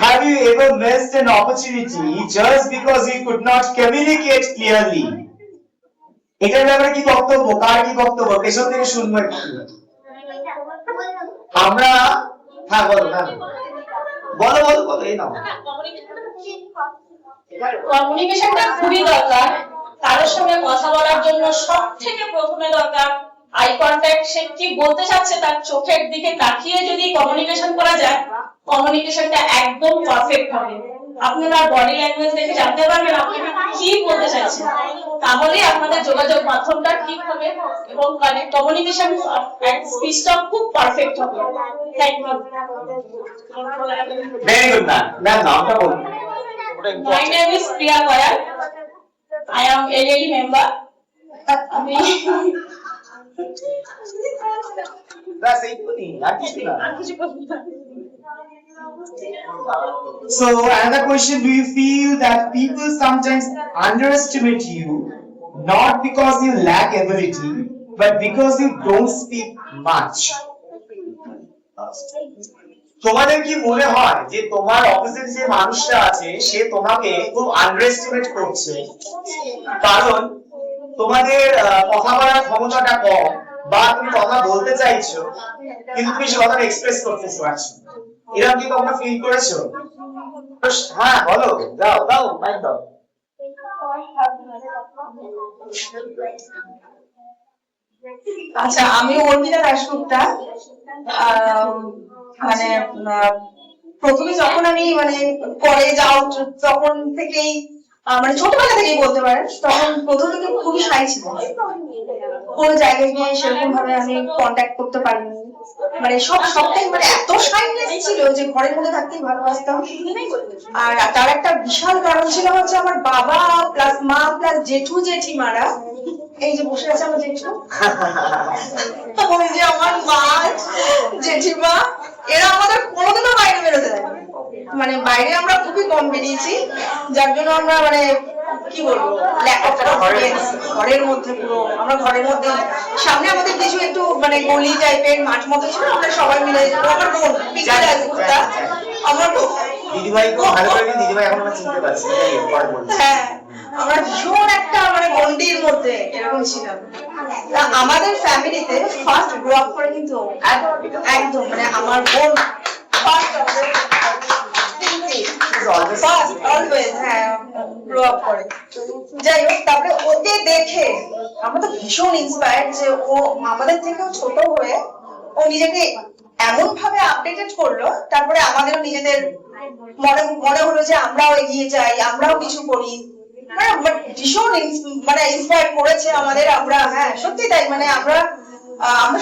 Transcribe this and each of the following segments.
Have you ever missed an opportunity just because you could not communicate clearly? এটার ব্যাপারে কি বক্তব্য, কার কি বক্তব্য, পেছন থেকে শুনবো একটু। আমরা হ্যাঁ বলো, হ্যাঁ বলো বলো বলো, এই নাও। কমিউনিকেশনটা খুবই দরকার। কারোর সঙ্গে কথা বলার জন্য সব থেকে প্রথমে দরকার আই কন্ট্যাক্ট। সে কি বলতে চাচ্ছে তার চোখের দিকে তাকিয়ে যদি কমিউনিকেশন করা যায়, কমিউনিকেশনটা একদম পারফেক্ট হবে। আপনারা বডি ল্যাঙ্গুয়েজ দেখে জানতে পারবেন আপনি কি বলতে চাইছেন, তাহলে আপনাদের যোগাযোগ মাধ্যমটা ঠিক হবে এবং কমিউনিকেশন স্পিচটা খুব পারফেক্ট হবে। Thank you. Very good ma'am. Ma'am নামটা বলুন। My name is Priya Goyal. I am LLD member. আমি বাস এইটুকুনি, আর কিছু না। So another question, do you feel that people sometimes underestimate you not because you lack ability but because you don't speak much? তোমাদের কি মনে হয় যে তোমার অপোজিট যে মানুষটা আছে সে তোমাকে খুব আন্ডারএস্টিমেট করছে কারণ তোমাদের কথা বলার ক্ষমতাটা কম, বা তুমি কথা বলতে চাইছো কিন্তু তুমি সে কথাটা এক্সপ্রেস করতে পারছো না? এরকম কি তোমরা ফিল করেছো? হ্যাঁ বলো, দাও দাও মাইক দাও। আচ্ছা, আমি অর্পিতা দাশগুপ্তা। মানে প্রথমে যখন আমি মানে কলেজ আউট তখন থেকেই মানে ছোটবেলা থেকেই বলতে পারেন, তখন প্রথম থেকে খুবই শাই ছিল। কোনো জায়গায় গিয়ে সেরকম ভাবে আমি কন্ট্যাক্ট করতে পারিনি। মানে সবটাই মানে এত শাইনেস ছিল যে ঘরের মধ্যে থাকতেই ভালোবাসতাম। আর তার একটা বিশাল কারণ ছিল হচ্ছে আমার বাবা প্লাস মা প্লাস জেঠু জেঠিমারা, এই যে বসে আছে আমার জেঠু, ওই যে আমার মা জেঠিমা, এরা আমাদের কোনোদিনও বাইরে বেরোতে দেয়। মানে বাইরে আমরা খুবই কম বেরিয়েছি, যার জন্য আমরা মানে কি বলবো ল্যাক অফ কনফিডেন্স। ঘরের মধ্যে পুরো আমরা ঘরের মধ্যে, সামনে আমাদের কিছু একটু মানে গলি টাইপের মাঠ মতো ছিল, আমরা সবাই মিলে, আমার বোন পিকনিক দাশগুপ্তা, আমার দিদিভাই খুব ভালো করে, দিদিভাই এখন আমরা চিনতে পারছি। হ্যাঁ, আমরা ভীষণ একটা মানে গন্ডির মধ্যে এরকম ছিলাম। আমাদের ফ্যামিলিতে ফার্স্ট গ্রো আপ করে কিন্তু একদম মানে আমার বোন ফার্স্ট অলওয়েজ হ্যাঁ গ্রো আপ করে। যাই হোক, তারপরে ওকে দেখে আমরা তো ভীষণ ইন্সপায়ার্ড যে ও আমাদের থেকেও ছোট হয়ে ও নিজেকে এমন ভাবে আপডেটেড করলো, তারপরে আমাদেরও নিজেদের মনে হলো যে আমরাও এগিয়ে যাই, আমরাও কিছু করি। মানে ভীষণ মানে ইন্সপায়ার করেছে আমাদের। আমরা হ্যাঁ সত্যি তাই, মানে আমরা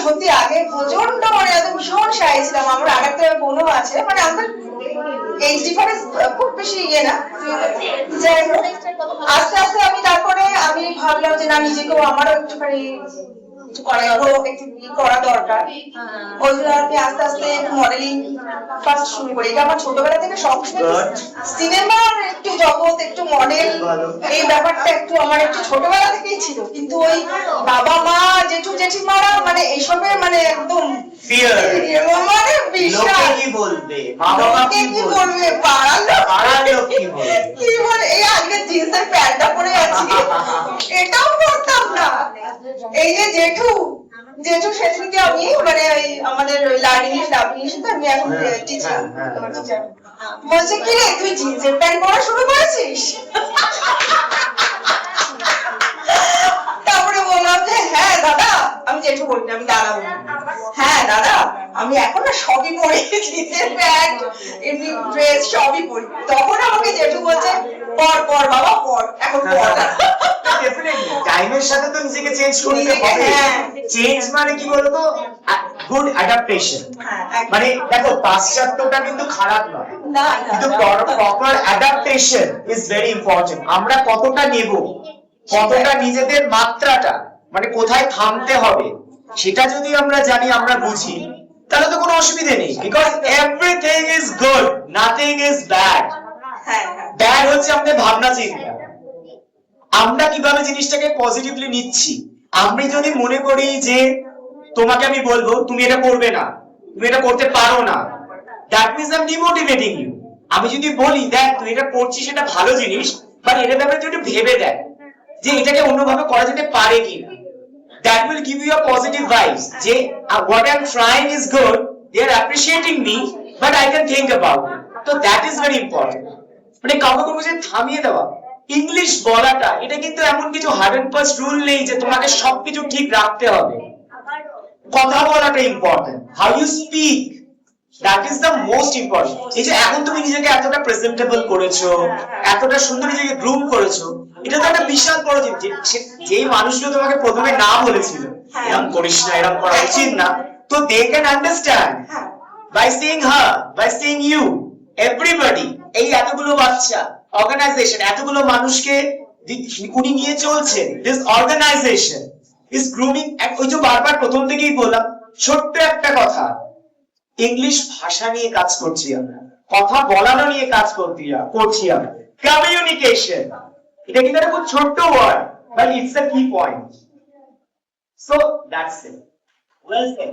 সত্যি আগে প্রচন্ড মানে এত ভীষণ শাই ছিলাম। আমার আর একটা বোনও আছে, মানে আমাদের এজ ডিফারেন্স খুব বেশি ইয়ে না। যাই হোক, আস্তে আস্তে তারপরে আমি ভাবলাম যে না, নিজেকেও আমারও একটুখানি করা দরকার। ওই জন্য আমি আস্তে আস্তে মডেলিং ফার্স্ট শুরু করি। এটা আমার ছোটবেলা থেকে সবসময় সিনেমার একটু জগৎ, একটু মডেল, এই ব্যাপারটা একটু আমার একটু ছোটবেলা থেকেই ছিল। কিন্তু ওই বাবা মা জেঠু জেঠিমারা মানে এইসবের মানে একদম মানে বিশাল কি বলবে, মা বাবা কি বলবে, পাড়ার লোক কি বলবে, কি বলে এই আজকে জিন্সের প্যান্টটা পরে আছি এটাও করতাম না। এই যে জেঠু সেদিনকে আমি মানে ওই আমাদের লার্নিং ইংলিশ ডাবিং ইংলিশে আমি এখন টিচার, বলছে কি রে তুই জিন্সের প্যান্ট পরা শুরু করেছিস? তারপরে বললাম যে হ্যাঁ দাদা, আমি জেঠু বলি না, আমি দাদা বলি, হ্যাঁ দাদা আমি এখন না সবই পরি, জিন্সের প্যান্ট এমনি ড্রেস সবই পরি। তখন আমাকে জেঠু বলছে পর পর বাবা পর, এখন পর। ডেফিনেটলি টাইমের সাথে তো নিজেকে চেঞ্জ করতে হবে। চেঞ্জ মানে কি বলতো, গুড অ্যাডাপ্টেশন। মানে দেখো পাশ্চাত্যটা কিন্তু খারাপ নয়, কিন্তু proper adaptation is very important. আমরা কতটা নেব, কতটা নিজেদের মাত্রাটা মানে কোথায় থামতে হবে সেটা যদি আমরা জানি, আমরা বুঝি, তাহলে তো কোনো অসুবিধা নেই। Because everything is good, nothing is bad. Bad হচ্ছে আমাদের ভাবনা চিন্তা, আমরা কিভাবে জিনিসটাকে পজিটিভলি নিচ্ছি। আমি যদি মনে করি যে তোমাকে আমি বলবো তুমি এটা করবে না, তুমি এটা করতে পারো না, that means I am demotivating you. আমি যদি বলি দেখ তুই এটা করছিস এটা ভালো জিনিস, বাট এটা ব্যাপারে তুই একটু ভেবে দেখ যে এটাকে অন্যভাবে করা যেতে পারে কিনা, that will give you a positive vibes যে what I'm trying is good, they are appreciating me, but I can think about it. So that is very important. মানে কাউকে কোনো যে থামিয়ে দেওয়া, ইংলিশ বলাটা এটা কিন্তু এমন কিছু হার্ড এন্ড ফাস্ট রুল নেই যে তোমাকে সবকিছু ঠিক রাখতে হবে। কথা বলাটা important, how you speak, that is the most important. এই যে এখন তুমি নিজেকে এতটা প্রেজেন্টেবল করেছো, এতটা সুন্দর নিজেকে গ্রুম করেছো, এটা তো একটা বিশাল বড় জিনিস। যেই মানুষগুলো তোমাকে প্রথমে না বলেছিল এরকম করিস না, এরকম করা উচিত না, তো they can understand by seeing her, by seeing you, everybody. এই এতগুলো বাচ্চা অর্গানাইজেশন, এতগুলো মানুষকে উনি নিয়ে চলছেন, দিস অর্গানাইজেশন ইজ গ্রুমিং। ওই যে বারবার প্রথম থেকেই বললাম, ছোট্ট একটা কথা, ইংলিশ ভাষা নিয়ে কাজ করছি আমরা, কথা বলানো নিয়ে কাজ করছি আমরা, কমিউনিকেশন। এটা কিন্তু একটা খুব ছোট্ট ওয়ার্ড, বাট ইটস আ কি point. So that's it, well said.